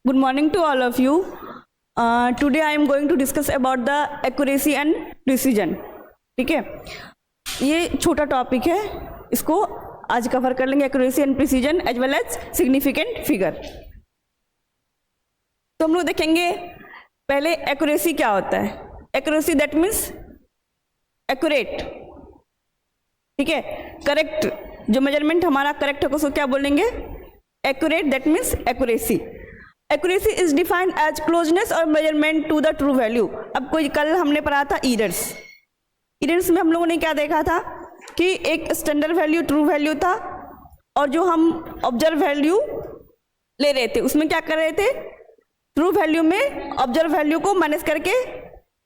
Good morning to all of you. Today I am going to discuss about the accuracy and precision. ठीक है, ये छोटा topic है, इसको आज कवर कर लेंगे, accuracy and precision as well as significant figure. तो हम लोग देखेंगे पहले accuracy क्या होता है. Accuracy that means accurate. ठीक है, करेक्ट, जो मेजरमेंट हमारा करेक्ट होगा उसको क्या बोलेंगे? Accurate, that means accuracy. Accuracy is defined as closeness of measurement to the true value. अब कोई कल हमने पढ़ा था ईरर्स. ईरर्स में हम लोगों ने क्या देखा था कि एक स्टैंडर्ड वैल्यू ट्रू वैल्यू था और जो हम ऑब्जर्व वैल्यू ले रहे थे उसमें क्या कर रहे थे, ट्रू वैल्यू में ऑब्जर्व वैल्यू को माइनस करके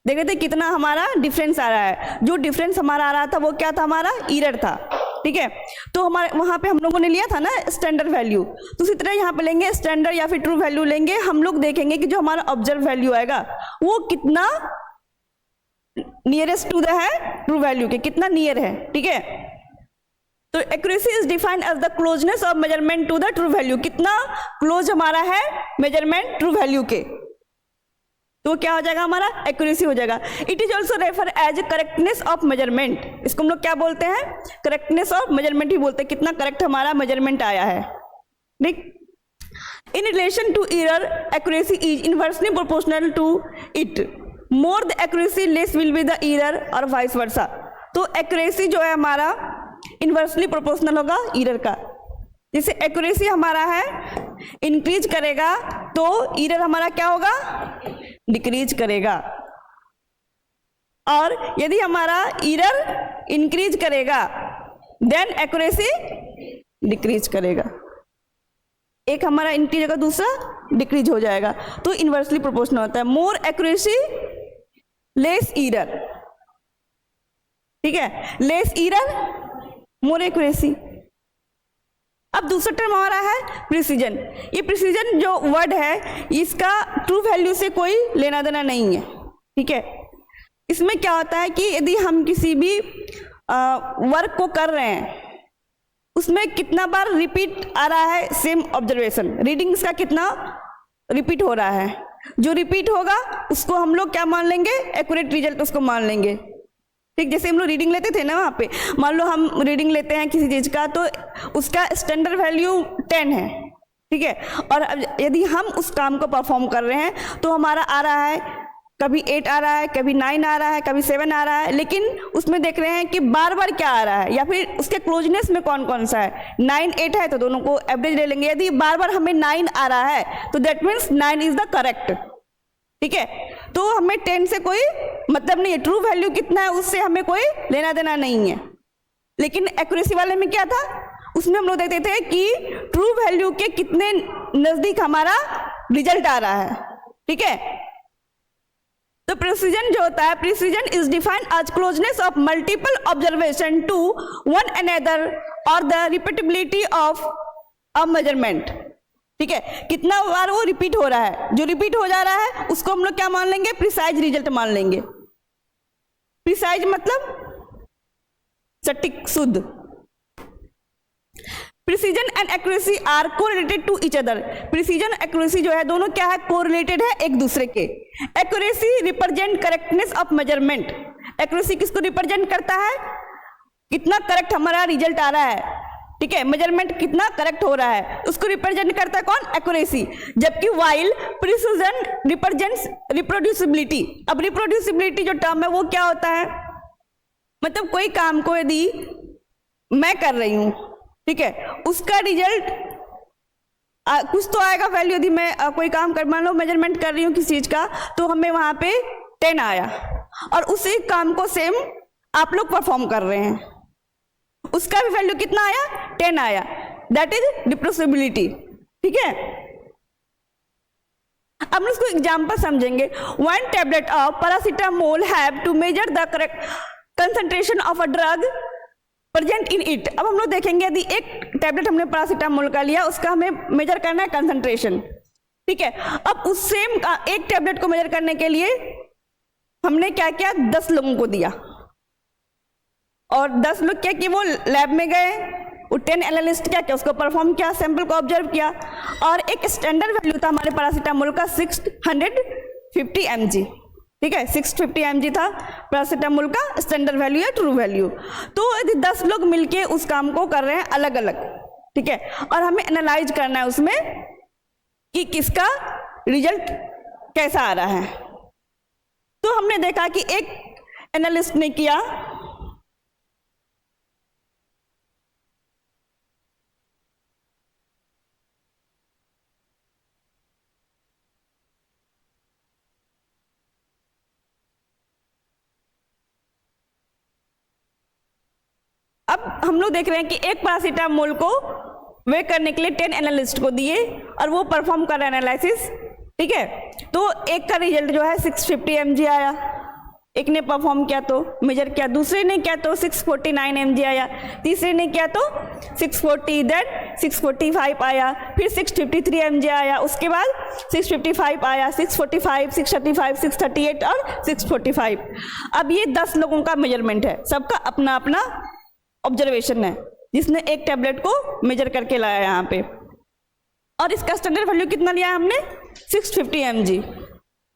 देख रहे थे कितना हमारा डिफरेंस आ रहा है. जो डिफरेंस हमारा आ रहा था वो क्या था, हमारा ईरर था. ठीक है, तो हमारे वहां पे हम लोगों ने लिया था ना स्टैंडर्ड वैल्यू. तो उसी तरह यहाँ पे लेंगे स्टैंडर्ड या फिर ट्रू वैल्यू लेंगे. हम लोग देखेंगे कि जो हमारा ऑब्जर्व वैल्यू आएगा वो कितना नियरेस्ट टू द है ट्रू वैल्यू के, कितना नियर है. ठीक है, तो accuracy is defined as the closeness of measurement to the true value. कितना क्लोज हमारा है मेजरमेंट ट्रू वैल्यू के, तो क्या हो जाएगा, हमारा एक्यूरेसी हो जाएगा. It is also refer as correctness of measurement. इसको हम लोग क्या बोलते हैं, करेक्टनेस ऑफ मेजरमेंट ही बोलते हैं, कितना करेक्ट हमारा मेजरमेंट आया है. ठीक, in relation to error accuracy is inversely proportional to it. More the accuracy less will be the error और वाइस वर्सा. तो एक्यूरेसी जो है हमारा इनवर्सली प्रोपोर्शनल होगा एरर का. जैसे एक्यूरेसी हमारा है इंक्रीज करेगा तो एरर हमारा क्या होगा, डिक्रीज करेगा. और यदि हमारा एरर इंक्रीज करेगा देन एक्यूरेसी डिक्रीज करेगा. एक हमारा इंक्रीज होगा, दूसरा डिक्रीज हो जाएगा. तो इनवर्सली प्रोपोर्शनल होता है. मोर एक्यूरेसी लेस एरर. ठीक है, लेस एरर मोर एक्यूरेसी. अब दूसरा टर्म हमारा है प्रिसीजन. ये प्रिसीजन जो वर्ड है इसका ट्रू वैल्यू से कोई लेना देना नहीं है. ठीक है, इसमें क्या होता है कि यदि हम किसी भी वर्क को कर रहे हैं उसमें कितना बार रिपीट आ रहा है सेम ऑब्जर्वेशन, रीडिंग्स का कितना रिपीट हो रहा है, जो रिपीट होगा उसको हम लोग क्या मान लेंगे, एक्यूरेट रिजल्ट उसको मान लेंगे. ठीक, जैसे हम लोग रीडिंग लेते थे ना, वहाँ पे मान लो हम रीडिंग लेते हैं किसी चीज़ का तो उसका स्टैंडर्ड वैल्यू 10 है. ठीक है, और अब यदि हम उस काम को परफॉर्म कर रहे हैं तो हमारा आ रहा है कभी 8 आ रहा है, कभी 9 आ रहा है, कभी 7 आ रहा है, लेकिन उसमें देख रहे हैं कि बार बार क्या आ रहा है या फिर उसके क्लोजनेस में कौन कौन सा है. 9 8 है तो दोनों को एवरेज ले लेंगे. यदि बार बार हमें 9 आ रहा है तो that means 9 is the correct. ठीक है, तो हमें 10 से कोई मतलब नहीं है, ट्रू वैल्यू कितना है उससे हमें कोई लेना देना नहीं है. लेकिन एक्यूरेसी वाले में क्या था, उसमें हम लोग देखते थे कि ट्रू वैल्यू के कितने नजदीक हमारा रिजल्ट आ रहा है. ठीक है, तो प्रिसीजन जो होता है, precision is defined as closeness of multiple observation to one another or the repeatability of a measurement. ठीक है, कितना बार वो रिपीट हो रहा है, जो रिपीट हो जा रहा है उसको हम लोग क्या मान लेंगे, प्रिसाइज रिजल्ट मान लेंगे. प्रिसाइज मतलब सटीक, शुद्ध. Precision and accuracy are correlated to each other. Precision accuracy जो है दोनों क्या है, कोरिलेटेड है एक दूसरे के. Accuracy represent correctness of measurement. Accuracy किसको रिप्रेजेंट करता है, कितना करेक्ट हमारा रिजल्ट आ रहा है. ठीक है, मेजरमेंट कितना करेक्ट हो रहा है उसको रिप्रेजेंट करता है कौन, एक्यूरेसी. जबकि वाइल प्रिसीजन रिप्रेजेंट्स रिप्रोड्यूसिबिलिटी. अब रिप्रोड्यूसिबिलिटी जो टर्म है वो क्या होता है, मतलब कोई काम को यदि मैं कर रही हूं, ठीक है, उसका रिजल्ट कुछ तो आएगा वैल्यू. यदि मैं कोई काम कर, मान लो मेजरमेंट कर रही हूँ किसी चीज का, तो हमें वहां पे 10 आया और उसी काम को सेम आप लोग परफॉर्म कर रहे हैं, उसका भी वैल्यू कितना आया, 10 आया. That is reproducibility. ठीक है, अब हम इसको एग्जांपल समझेंगे. 1 tablet of paracetamol have to measure the correct concentration of a drug present in it. अब हम लोग देखेंगे यदि एक टैबलेट हमने पैरासीटामोल का लिया, उसका हमें मेजर करना है कंसंट्रेशन. ठीक है, अब उस सेम एक टैबलेट को मेजर करने के लिए हमने क्या किया, 10 लोगों को दिया और 10 लोग क्या कि वो लैब में गए, वो 10 एनालिस्ट क्या किया, उसको परफॉर्म किया, सैंपल को ऑब्जर्व किया, और एक स्टैंडर्ड वैल्यू था हमारे पैरासीटामोल का 650 mg, ठीक है, 650 mg था पैरासीटामोल का स्टैंडर्ड वैल्यू या ट्रू वैल्यू। तो यदि 10 लोग मिलके उस काम को कर रहे हैं अलग अलग, ठीक है, और हमें एनालाइज करना है उसमें कि किसका रिजल्ट कैसा आ रहा है। तो हमने देखा कि एक एनालिस्ट ने किया अब हम लोग देख रहे हैं कि एक पैरासीटामोल को वे करने के लिए 10 एनालिस्ट को दिए और वो परफॉर्म कर रहे हैं एनालिसिस, ठीक है। तो एक का रिजल्ट जो है 650 mg आया, एक ने परफॉर्म किया तो मेजर किया, दूसरे ने किया तो 649 mg आया, तीसरे ने किया तो 640, देन 645 आया, फिर 653 mg आया, उसके बाद 655 आया, 645, 635, 638 और 645। अब ये 10 लोगों का मेजरमेंट है, सबका अपना अपना ऑब्जर्वेशन है, जिसने एक टैबलेट को मेजर करके लाया यहाँ पे, और इसका स्टैंडर्ड वैल्यू कितना लिया है हमने 650 mg,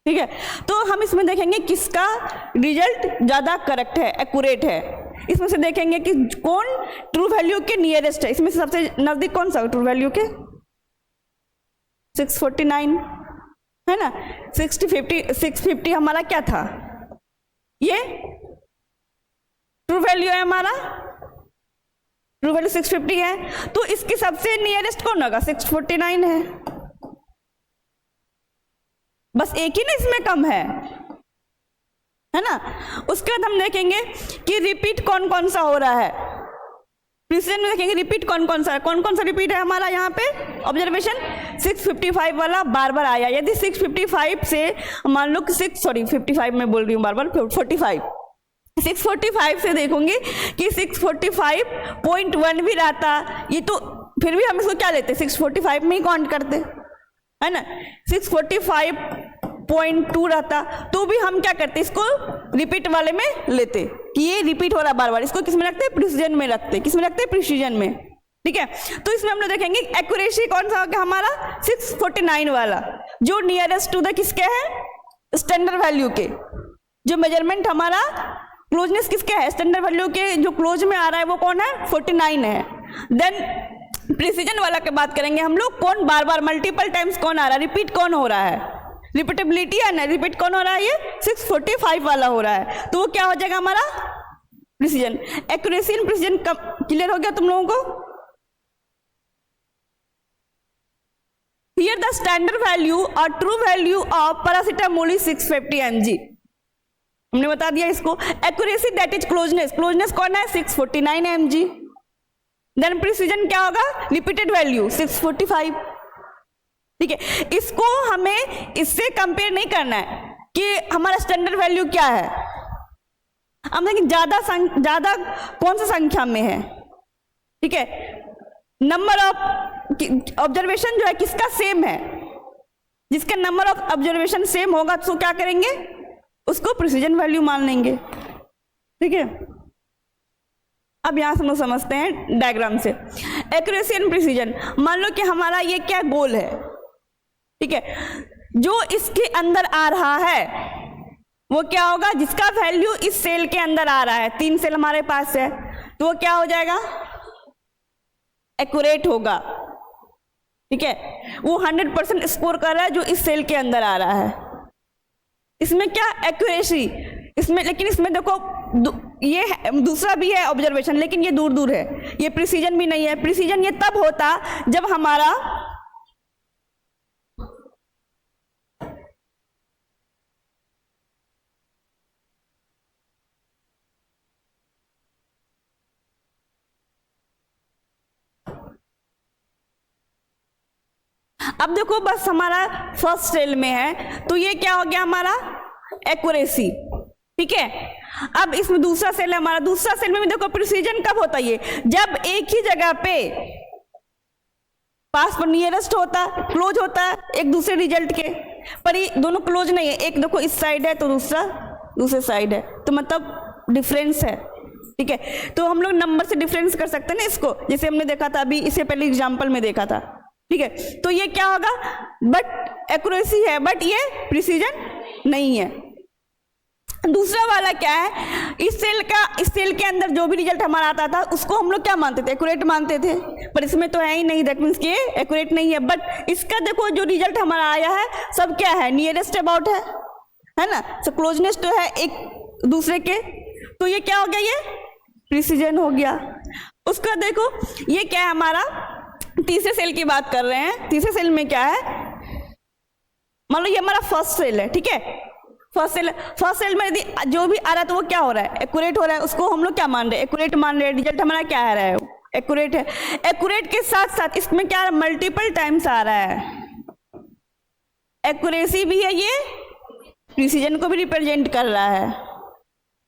ठीक है। तो हम इसमें देखेंगे किसका रिजल्ट ज़्यादा करेक्ट है, एक्यूरेट है। इसमें से देखेंगे कि कौन ट्रू वैल्यू के नियरेस्ट है, इसमें से सबसे नज़दीक कौन सा ट्रू वैल्यू के 649 है ना। 650 हमारा क्या था, ये ट्रू वैल्यू है हमारा, ट्रू वैल्यू 650 है, तो इसके सबसे नियरेस्ट कौन होगा 649 है, बस एक ही ना इसमें कम है ना। उसके बाद हम देखेंगे कि रिपीट कौन कौन सा हो रहा है, प्रिसीजन में देखेंगे रिपीट कौन कौन सा है, कौन कौन सा रिपीट है हमारा यहाँ पे ऑब्जर्वेशन 655 वाला बार बार आया। यदि 655 से मान लो 55 में बोल रही हूँ बार बार 645 से देखूंगी कि 645.1 भी रहता, ये तो फिर भी हम इसको क्या लेते 645 में ही काउंट करते है ना। 645.2 रहता तो भी हम क्या करते, इसको रिपीट वाले में लेते कि ये रिपीट हो रहा बार बार, इसको किस में रखते, प्रिसीजन में रखते, किस में रखते, प्रिसीजन में, ठीक है। तो इसमें हम लोग देखेंगे एक्यूरेसी कौन सा होगा हमारा 649 वाला, जो नियरेस्ट टू द किसके है स्टैंडर्ड वैल्यू के, जो मेजरमेंट हमारा क्लोजनेस किसके है स्टैंडर्ड वैल्यू के, जो क्लोज में आ रहा है वो कौन है 49 है। देन प्रिसीजन वाला की बात करेंगे हम लोग, कौन बार बार मल्टीपल टाइम्स कौन आ रहा है, रिपीट कौन हो रहा है, रिपीटेबिलिटी है ना, रिपीट कौन हो रहा है, ये 645 वाला हो रहा है, तो वो क्या हो जाएगा हमारा precision. Accuracy and precision clear हो गया तुम लोगों को। हियर द स्टैंडर्ड वैल्यू और true value of paracetamol is 650 mg, हमने बता दिया इसको। Accuracy that is closeness, closeness कौन है 649 mg। देन प्रिसीजन क्या होगा, रिपीटेड वैल्यू 645, ठीक है। इसको हमें इससे कंपेयर नहीं करना है कि हमारा स्टैंडर्ड वैल्यू क्या है, हम देखें ज्यादा कौन सा संख्या में है, ठीक है। नंबर ऑफ ऑब्जर्वेशन जो है किसका सेम है, जिसका नंबर ऑफ ऑब्जर्वेशन सेम होगा तो क्या करेंगे, उसको प्रिसीजन वैल्यू मान लेंगे, ठीक है। अब यहां से हम लोग समझते हैं डायग्राम से एक्यूरेसी एंड प्रिसीजन। मान लो कि हमारा ये क्या गोल है, ठीक है, जो इसके अंदर आ रहा है वो क्या होगा, जिसका वैल्यू इस सेल के अंदर आ रहा है, 3 सेल हमारे पास है, तो वो क्या हो जाएगा एक्यूरेट होगा, ठीक है। वो 100% स्कोर कर रहा है जो इस सेल के अंदर आ रहा है, इसमें क्या एक्यूरेसी इसमें, लेकिन इसमें देखो ये दूसरा भी है ऑब्जर्वेशन, लेकिन ये दूर दूर है, ये प्रिसीजन भी नहीं है। प्रिसीजन ये तब होता जब हमारा अब देखो बस हमारा फर्स्ट सेल में है तो ये क्या हो गया हमारा एक्यूरेसी, ठीक है। अब इसमें दूसरा सेल है हमारा, दूसरा सेल में भी देखो प्रिसीजन कब होता है, ये जब एक ही जगह पे पास पर नियरेस्ट होता क्लोज होता है एक दूसरे रिजल्ट के, पर ये दोनों क्लोज नहीं है, एक देखो इस साइड है तो दूसरा दूसरे साइड है, तो मतलब डिफरेंस है, ठीक है, तो हम लोग नंबर से डिफरेंस कर सकते हैं ना इसको, जैसे हमने देखा था अभी, इससे पहले एग्जाम्पल में देखा था। ठीक है, तो ये क्या होगा, बट एक्यूरेसी है बट ये प्रिसीजन नहीं है। दूसरा वाला क्या है, इस सेल के अंदर जो भी रिजल्ट हमारा आता था उसको हम लोग क्या मानते थे, एक्यूरेट मानते थे, पर इसमें तो है ही नहीं, दैट मीन्स कि एक्यूरेट नहीं है। बट इसका देखो जो रिजल्ट हमारा आया है सब क्या है, नियरेस्ट अबाउट है ना, सब क्लोजनेस तो है एक दूसरे के, तो ये क्या हो गया, ये प्रिसीजन हो गया। उसका देखो ये क्या है, हमारा तीसरे सेल की बात कर रहे हैं। तीसरे सेल में क्या है, मान लो ये हमारा फर्स्ट सेल है, ठीक है, फर्स्ट सेल में यदि जो भी आ रहा है तो वो क्या हो रहा है, एक्यूरेट हो रहा है, उसको हम लोग क्या मान रहे हैं, एक्यूरेट मान रहे हैं, रिजल्ट हमारा क्या आ रहा है, एक्यूरेट है। एक्यूरेट के साथ साथ इसमें क्या मल्टीपल टाइम्स आ रहा है, एक्यूरेसी भी है, ये प्रिसीजन को भी रिप्रेजेंट कर रहा है,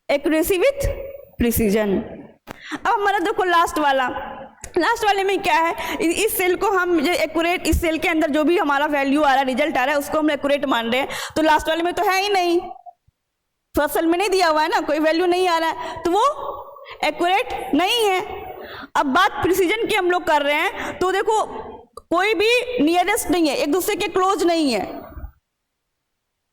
एक्यूरेसी विथ प्रिसीजन। अब हमारा देखो लास्ट वाले में क्या है, इस सेल को हम जो एक्यूरेट, इस सेल के अंदर जो भी हमारा वैल्यू आ रहा है, रिजल्ट आ रहा है, उसको हम एक्यूरेट मान रहे हैं, तो लास्ट वाले में तो है ही नहीं, फर्स्ट सेल में नहीं दिया हुआ है ना, कोई वैल्यू नहीं आ रहा है, तो वो एक्यूरेट नहीं है। अब बात प्रिसीजन की हम लोग कर रहे हैं, तो देखो कोई भी नियरेस्ट नहीं है, एक दूसरे के क्लोज नहीं है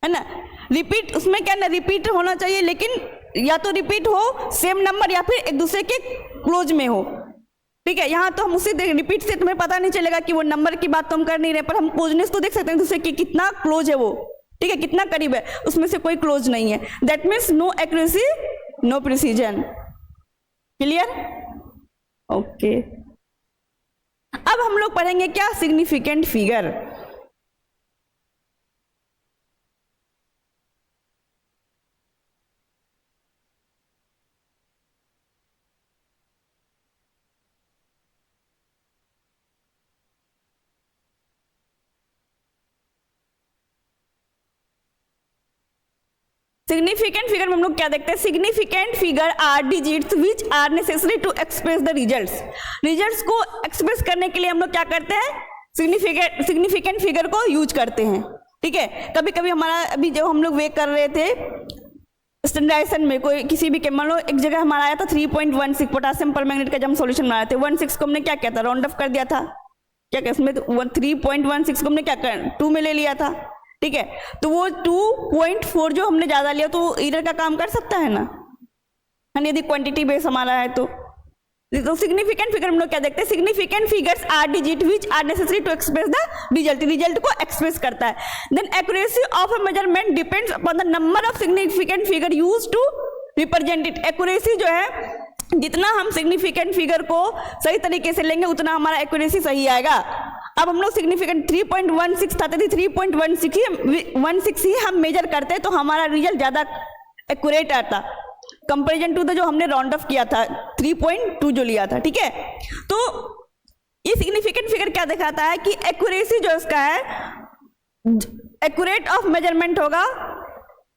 ना, रिपीट, उसमें क्या ना रिपीट होना चाहिए, लेकिन या तो रिपीट हो सेम नंबर या फिर एक दूसरे के क्लोज में हो। ठीक है, यहाँ तो हम उसी रिपीट से तुम्हें पता नहीं चलेगा कि वो नंबर की बात तो हम कर नहीं रहे, पर हम क्लोजनेस तो देख सकते हैं दूसरे की कितना क्लोज है वो, ठीक है, कितना करीब है, उसमें से कोई क्लोज नहीं है, that means no accuracy no precision. Clear? Okay, अब हम लोग पढ़ेंगे क्या, सिग्निफिकेंट फिगर। सिग्निफिकेंट फिगर में हम लोग क्या देखते हैं, significant figure are digits which are necessary to express the results. Results को एक्सप्रेस करने के लिए हम लोग क्या करते हैं, सिग्निफिकेंट फिगर को यूज करते हैं। ठीक है, कभी कभी हमारा अभी जब हम लोग वे कर रहे थे स्टैंडर्डाइजेशन में, कोई किसी भी मान लो एक जगह हमारा आया था 3.16 पोटासियम पर मैग्नेट का जब हम सॉल्यूशन बना रहे थे, 16 को हमने क्या किया था, राउंड ऑफ कर दिया था, क्या क्या इसमें 3.16 को हमने क्या कर 2 में ले लिया था। ठीक है, तो वो 2.4 जो हमने ज्यादा लिया तो एरर का काम कर सकता है ना, यदि क्वांटिटी बेस हमारा है तो सिग्निफिकेंट फिगर हम लोग क्या देखते हैं, significant figures are digit which are necessary to express the result, result को एक्सप्रेस करता है। Then accuracy of a measurement depends upon the number of significant figure used to represent it. Accuracy जो है, जितना हम सिग्निफिकेंट फिगर को सही तरीके से लेंगे उतना हमारा एक्यूरेसी सही आएगा। अब हम लोग सिग्निफिकेंट 3.16 था, 3.16 ही हम मेजर करते तो हमारा रिजल्ट ज्यादा एक्यूरेट आता कंपेरिजन टू द जो हमने राउंड ऑफ किया था 3.2 जो लिया था। ठीक है, तो ये सिग्निफिकेंट फिगर क्या दिखाता है कि एक्यूरेसी जो इसका है, एक्यूरेट ऑफ मेजरमेंट होगा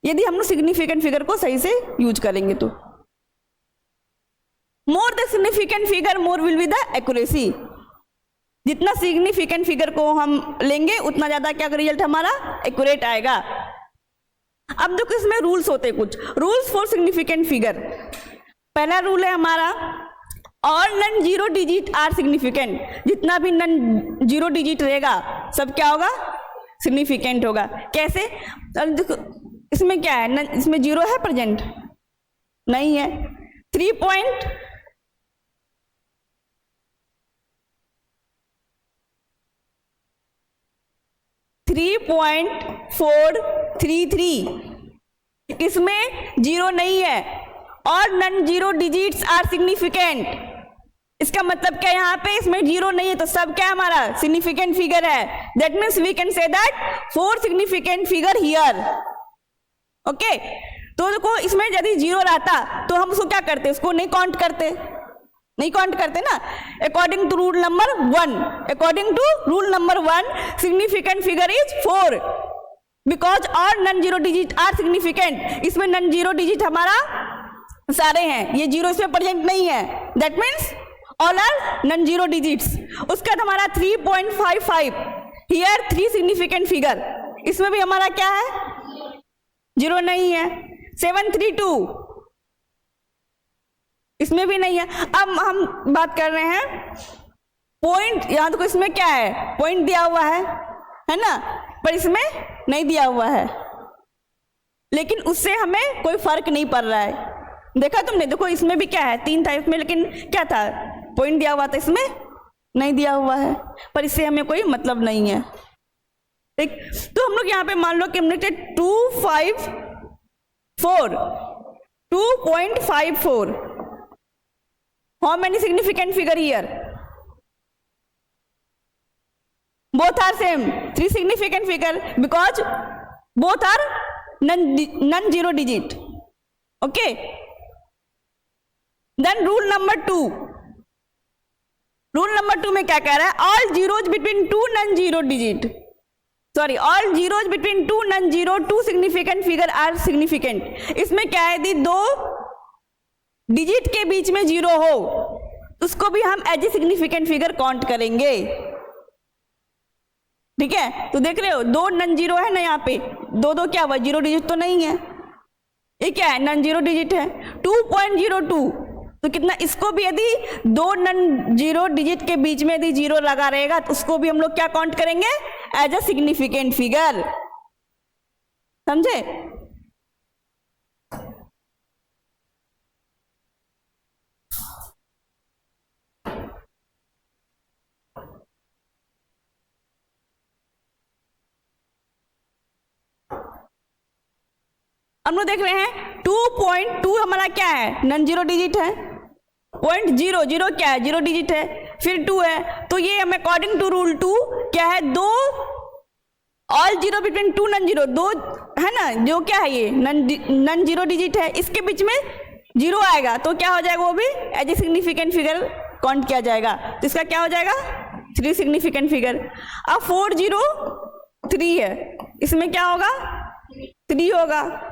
यदि हम लोग सिग्निफिकेंट फिगर को सही से यूज करेंगे तो। More the significant figure more will be the accuracy, जितना सिग्निफिकेंट फिगर को हम लेंगे उतना ज्यादा क्या रिजल्ट हमारा एक्यूरेट आएगा। अब देखो इसमें रूल्स होते हैं, कुछ रूल्स फॉर सिग्निफिकेंट फिगर। पहला रूल है हमारा, all non zero digit are significant, जितना भी नन जीरो डिजिट रहेगा सब क्या होगा, सिग्निफिकेंट होगा। कैसे, देखो इसमें क्या है, इसमें जीरो है प्रेजेंट नहीं है, 3.433 इसमें जीरो नहीं है, और non zero digits are significant. इसका मतलब क्या, यहाँ पे इसमें जीरो नहीं है तो सब क्या हमारा सिग्निफिकेंट फिगर है। That means we can say that 4 significant figure here. Okay, तो देखो इसमें यदि जीरो रहता तो हम उसको क्या करते, उसको नहीं काउंट करते ना। According to rule number 1 significant figure is 4 because all non zero digit are significant. इसमें नन जीरो डिजिट हमारा सारे हैं, ये जीरो इसमें प्रेजेंट नहीं है, that means all are non zero digits. उसके बाद हमारा 3.55 हियर 3 सिग्निफिकेंट फिगर, इसमें भी हमारा क्या है, जीरो नहीं है। 732 इसमें भी नहीं है। अब हम बात कर रहे हैं पॉइंट, यहाँ तो इसमें क्या है, पॉइंट दिया हुआ है ना, पर इसमें नहीं दिया हुआ है, लेकिन उससे हमें कोई फर्क नहीं पड़ रहा है। देखा तुमने, देखो इसमें भी क्या है, 3 था इसमें, लेकिन क्या था, पॉइंट दिया हुआ था, इसमें नहीं दिया हुआ है, पर इससे हमें कोई मतलब नहीं है। ठीक, तो हम लोग यहाँ पे मान लो कि हमने 2.54 how many significant figure here, both are same, 3 significant figure because both are non-zero digit. Okay, then rule number 2 में क्या कह रहा है, all zeros between two non-zero digit, sorry, all zeros between two non-zero two significant figure are significant. इसमें क्या है, यदि 2 digit के बीच में 0 हो उसको भी हम as a significant figure count करेंगे। ठीक है, तो देख रहे हो 2 नन जीरो है ना, यहाँ पे 2 क्या हुआ, 0 डिजिट तो नहीं है, ये क्या है, नन जीरो डिजिट है। 2.02 तो कितना, इसको भी यदि 2 नन जीरो डिजिट के बीच में यदि 0 लगा रहेगा तो उसको भी हम लोग क्या काउंट करेंगे, एज अ सिग्निफिकेंट फिगर। समझे? हम लोग देख रहे हैं 2.2 हमारा क्या है, नन जीरो डिजिट है। 0.00 क्या है, 0 डिजिट है, फिर 2 है, तो ये हमें अकॉर्डिंग टू रूल 2 क्या है, 2 all zero between 2 non zero, 2 है ना, जो क्या है ये नन जीरो डिजिट है, इसके बीच में 0 आएगा तो क्या हो जाएगा, वो भी as a significant figure count किया जाएगा। तो इसका क्या हो जाएगा, 3 सिग्निफिकेंट फिगर। अब 403 है, इसमें क्या होगा, 3 होगा।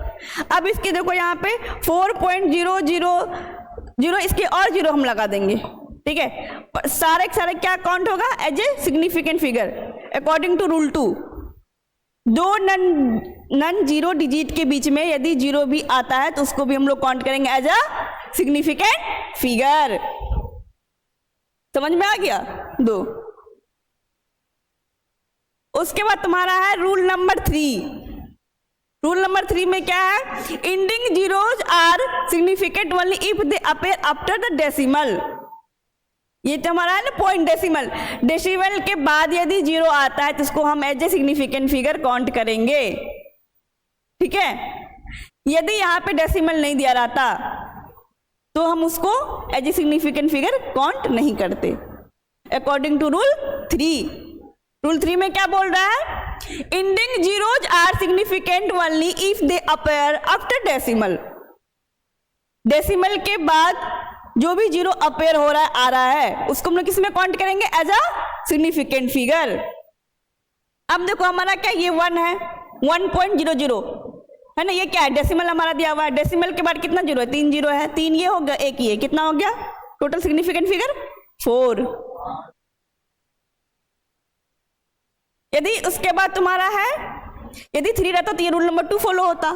अब इसके देखो यहाँ पे 4.000 इसके और 0 हम लगा देंगे। ठीक है, सारे क्या काउंट होगा, as a significant figure according to rule 2। 2 non zero digit के बीच में यदि 0 भी आता है तो उसको भी हम लोग काउंट करेंगे एज अ सिग्निफिकेंट फिगर। समझ में आ गया? 2। उसके बाद तुम्हारा है रूल नंबर 3। रूल नंबर 3 में क्या है, ending zeros are significant only if they appear after the decimal. ये तो हमारा है ना पॉइंट डेसिमल, डेसिमल के बाद यदि 0 आता है तो उसको हम as a significant figure count करेंगे। ठीक है, यदि यहाँ पे डेसिमल नहीं दिया रहता तो हम उसको as a significant figure count नहीं करते अकॉर्डिंग टू रूल 3। रूल 3 में क्या बोल रहा है, ending zeros are significant only if they appear after decimal. Decimal के बाद जो भी 0 अपीयर हो रहा है, आ रहा है, उसको हम लोग किसमें काउंट करेंगे, एज अ सिग्निफिकेंट फिगर। अब देखो हमारा क्या, ये 1 है, 1.00 है ना, ये क्या है, डेसिमल हमारा दिया हुआ है। डेसिमल के बाद कितना 0 है, 3 0 है, 3 ये हो गया, 1 ये, कितना हो गया टोटल सिग्निफिकेंट फिगर, 4। यदि उसके बाद तुम्हारा है, यदि 3 रहता तो ये रूल नंबर 2 फॉलो होता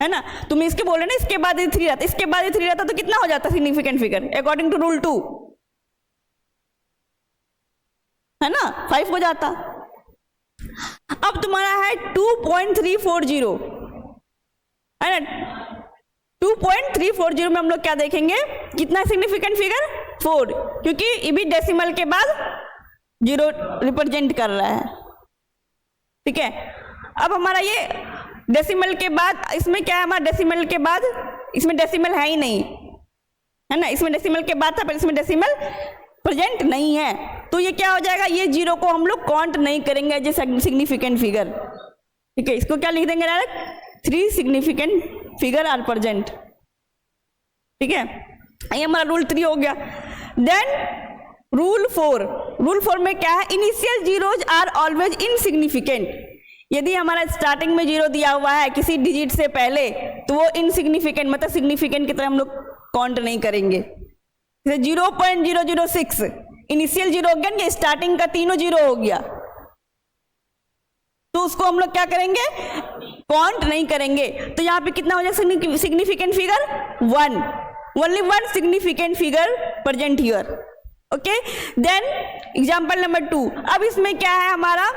है ना। तुम इसके बोले ना, इसके बाद यदि 3 रहता, इसके बाद यदि 3 रहता तो कितना हो जाता significant figure according to rule 2, है ना, 5 हो जाता। अब तुम्हारा है 2.340 है ना, 2.340 में हम लोग क्या देखेंगे, कितना सिग्निफिकेंट फिगर, 4, क्योंकि ये भी डेसिमल के बाद 0 रिप्रेजेंट कर रहा है। ठीक है, अब हमारा ये डेसिमल के बाद, इसमें क्या है हमारा, डेसिमल के बाद इसमें डेसिमल है ही नहीं, है ना, इसमें डेसिमल के बाद था पर इसमें डेसिमल प्रेजेंट नहीं है, तो ये क्या हो जाएगा, ये 0 को हम लोग काउंट नहीं करेंगे एज ए सिग्निफिकेंट फिगर। ठीक है, इसको क्या लिख देंगे direct, 3 significant figure are present. ठीक है, ये हमारा रूल 3 हो गया। देन रूल 4 में क्या है, initial zeros are always insignificant. यदि हमारा स्टार्टिंग में 0 दिया हुआ है किसी डिजिट से पहले तो वो इनसिग्निफिकेंट, मतलब सिग्निफिकेंट की तरह हम लोग काउंट नहीं करेंगे। 0.006 इनिशियल 0 हो गया, ये स्टार्टिंग का तीनों 0 हो गया, तो उसको हम लोग क्या करेंगे, काउंट नहीं करेंगे। तो यहाँ पे कितना हो जाएगा significant figure, 1। Only one significant figure present here. Okay, then example number 2। अब इसमें क्या है हमारा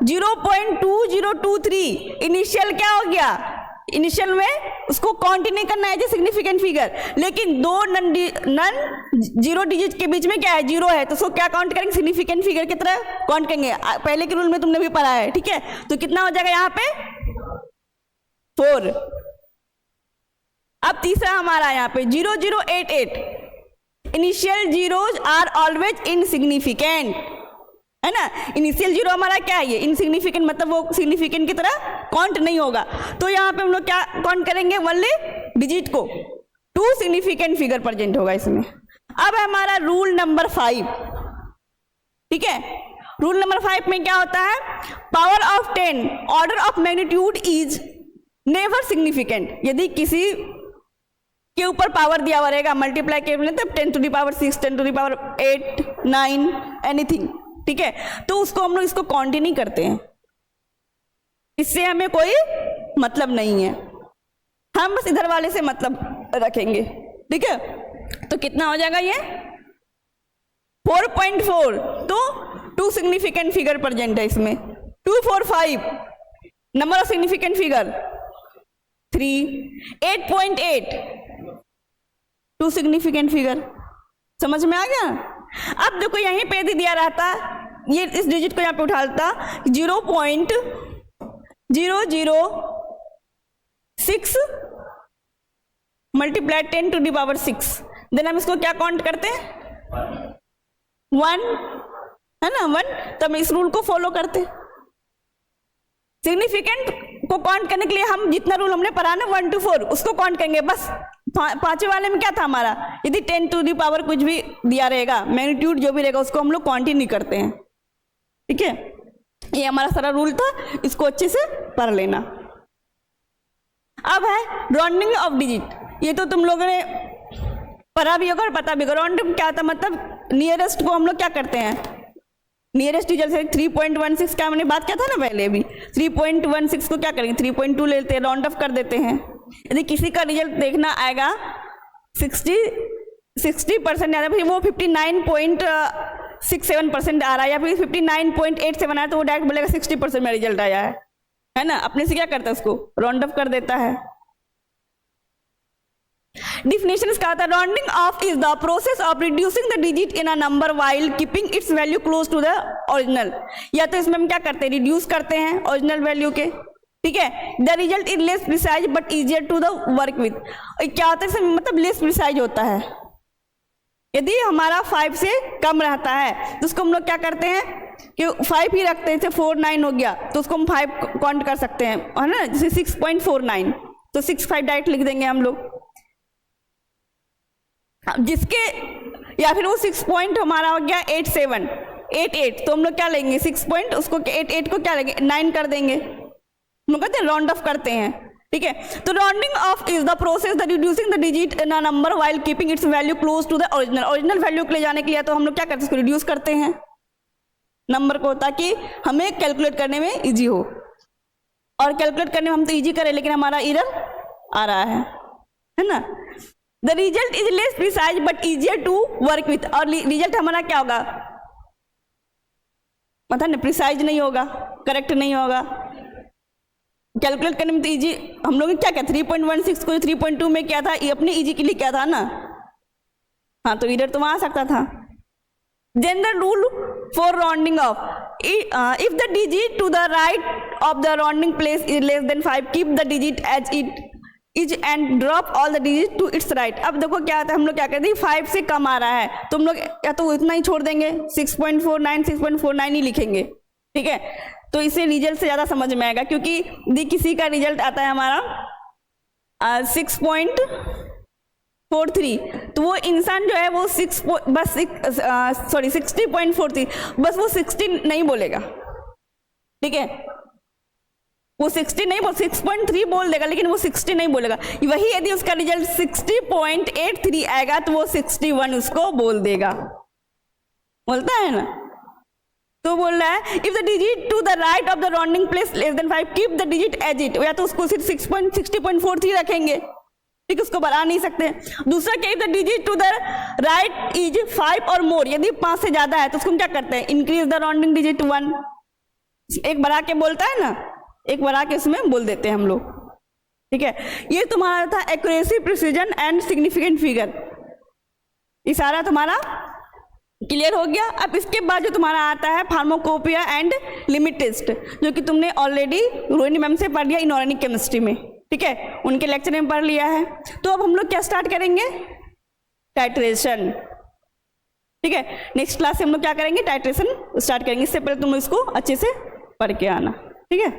0.2023 इनिशियल क्या हो गया, इनिशियल में उसको काउंट नहीं करना है सिग्निफिकेंट फिगर, लेकिन दो नन जीरो डिजिट के बीच में क्या है, जीरो है, तो उसको क्या काउंट करेंगे, सिग्निफिकेंट फिगर की तरह काउंट करेंगे। पहले के रूल में तुमने भी पढ़ा है, ठीक है। तो कितना हो जाएगा यहाँ पे 4। अब तीसरा हमारा यहाँ पे 0088 initial zeros are always insignificant, है ना। इनिशियल जीरो हमारा क्या है, ये इनसिग्निफिकेंट, मतलब वो सिग्निफिकेंट की तरह काउंट नहीं होगा। तो यहाँ पे हम लोग क्या काउंट करेंगे, ओनली डिजिट को, 2 सिग्निफिकेंट फिगर प्रेजेंट होगा इसमें। अब हमारा रूल नंबर 5, ठीक है। रूल नंबर 5 में क्या होता है, power of 10 order of magnitude is never significant. यदि किसी के ऊपर पावर दिया हुआ रहेगा मल्टीप्लाई के लिए, तब 10 to the power 6, 10 to the power 8, 9 anything, ठीक है। तो उसको हम लोग इसको काउंट ही नहीं करते हैं, इससे हमें कोई मतलब नहीं है, हम बस इधर वाले से मतलब रखेंगे, ठीक है। तो कितना हो जाएगा ये 4.4, तो 2 सिग्निफिकेंट फिगर प्रेजेंट है इसमें। 2, 4, 5 number of significant figure 3, 8.8 2 significant figure. समझ में आ गया। अब देखो यहीं पे यदि दिया रहता, ये इस डिजिट को यहाँ पे उठाता 0.006 multiply 10 to the power 6, then हम इसको क्या काउंट करते हैं 1, है ना 1। तो हम इस रूल को फॉलो करते। सिग्निफिकेंट को काउंट करने के लिए हम जितना रूल हमने पढ़ा ना 1 to 4 उसको काउंट करेंगे बस। पांचवें वाले में क्या था हमारा, यदि 10 to the power कुछ भी दिया रहेगा, मैग्नीट्यूड जो भी रहेगा, उसको हम लोग काउंट ही नहीं करते हैं, ठीक है। ये हमारा सारा रूल था, इसको अच्छे से पढ़ लेना। अब है राउंडिंग ऑफ डिजिट। ये तो तुम लोगों ने पढ़ा भी होगा और पता भी होगा। राउंडिंग क्या था, मतलब नियरेस्ट को हम लोग क्या करते हैं, नियरेस्ट जैसे 3.16 का हमने बात किया था ना पहले भी, 3.16 को क्या करेंगे 3.2 लेते हैं, राउंड ऑफ कर देते हैं। यदि किसी का रिजल्ट देखना आएगा 60% आ रहा है, फिर वो 59.67% आ रहा है, या फिर 59.87 आया, तो वो डायरेक्ट बोलेगा 60% में रिजल्ट आया है ना। अपने से क्या करता है, उसको राउंड ऑफ कर देता है। डिफिनेशन क्या होता है, rounding off is the process of reducing the digit in a number while keeping its value close to the original. या तो इसमें हम क्या करते हैं, रिड्यूस करते हैं ओरिजिनल वैल्यू के, ठीक है। The result is less precise but easier to the work with. क्या होता है इसमें, मतलब लेस प्रिसाइज होता है। यदि हमारा 5 से कम रहता है तो उसको हम लोग क्या करते हैं कि 5 ही रखते हैं, जैसे 4.9 हो गया तो उसको हम 5 काउंट कर सकते हैं, है ना। जैसे 6.49 तो 6.5 डायरेक्ट लिख देंगे हम लोग, जिसके, या फिर वो 6 पॉइंट हमारा हो गया 88 तो हम लोग क्या लेंगे 6 पॉइंट, उसको 88 को क्या लेंगे 9 कर देंगे, हम लोग कहते हैं राउंड ऑफ करते हैं, ठीक है। तो rounding off is the process the reducing the digit in a number while keeping its value close to the original. Original value के ले जाने के लिए तो हम लोग क्या करते हैं, इसको रिड्यूस करते हैं नंबर को, ताकि हमें कैलकुलेट करने में इजी हो। और कैलकुलेट करने में हम तो इजी करें, लेकिन हमारा एरर आ रहा है ना। The result is less precise but easier to work with. और रिजल्ट हमारा क्या होगा, मतलब प्रिसाइज नहीं होगा, करेक्ट नहीं होगा, कैलकुलेट करने में तो इजी। हम लोग क्या क्या 3.16 को 3.2 में क्या था, ये अपने इजी के लिए क्या था ना, हाँ, तो एरर तो वहां आ सकता था। General rule for rounding off, if the digit to the right of the rounding place is less than 5 keep the digit as it is and drop all the digit to its right. अब देखो क्या आता है, हम लोग क्या कहते हैं 5 से कम आ रहा है तो हम लोग या तो इतना ही छोड़ देंगे 6.49 6.49 ही लिखेंगे, ठीक है। तो इसे रिजल्ट से ज्यादा समझ में आएगा, क्योंकि यदि किसी का रिजल्ट आता है हमारा 6.43 तो वो इंसान जो है वो 60.43 बस वो 60 नहीं बोलेगा, ठीक है। वो 60 नहीं बोल 6.3 बोल देगा, लेकिन वो 60 नहीं बोलेगा। वही यदि उसका रिजल्ट 60.83 आएगा तो वो 61 उसको बोल देगा, बोलता है ना। तो बोल रहा है if the digit to the right of the rounding place less than 5 keep the digit as it, या तो उसको सिर्फ 60.43 रखेंगे, ठीक, उसको बढ़ा नहीं सकते। दूसरा क्या, the digit to the right is 5 और मोर, यदि 5 से ज्यादा है तो उसको हम क्या करते हैं, इंक्रीज द राउंडिंग डिजिट 1, एक बढ़ा के बोलता है ना, एक बढ़ा के उसमें बोल देते हैं हम लोग, ठीक है। ये तुम्हारा था accuracy, precision and significant figure, ये सारा तुम्हारा क्लियर हो गया। अब इसके बाद जो तुम्हारा आता है फार्माकोपिया एंड लिमिट टेस्ट, जो कि तुमने ऑलरेडी रोहिणी मैम से पढ़ लिया इनऑर्गेनिक केमिस्ट्री में, ठीक है, उनके लेक्चर में पढ़ लिया है। तो अब हम लोग क्या स्टार्ट करेंगे, टाइट्रेशन, ठीक है। नेक्स्ट क्लास से हम लोग क्या करेंगे, टाइट्रेशन स्टार्ट करेंगे। इससे पहले तुम इसको अच्छे से पढ़ के आना, ठीक है।